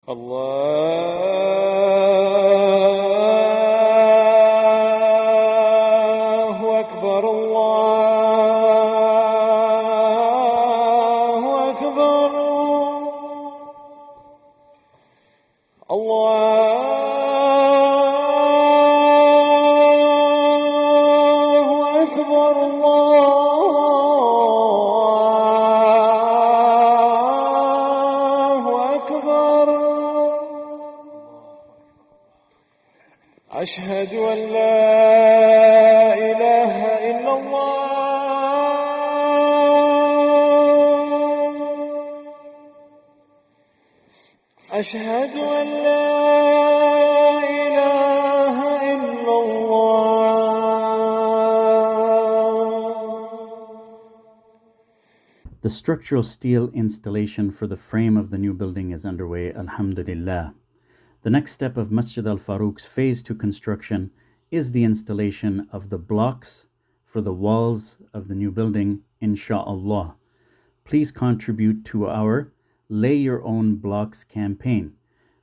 الله أكبر الله أكبر الله أكبر الله أكبر أشهد أن لا إله إلا الله أشهد أن لا إله إلا الله. The structural steel installation for the frame of the new building is underway, alhamdulillah. The next step of Masjid Al-Farooq's Phase 2 construction is the installation of the blocks for the walls of the new building, insha'Allah. Please contribute to our Lay Your Own Blocks campaign.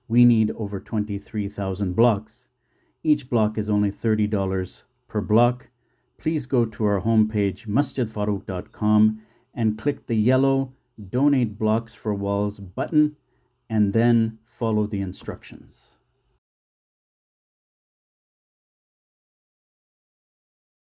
We need over 23,000 blocks. Each block is only $30 per block. Please go to our homepage, masjidfarooq.com, and click the yellow Donate Blocks for Walls button, and then follow the instructions.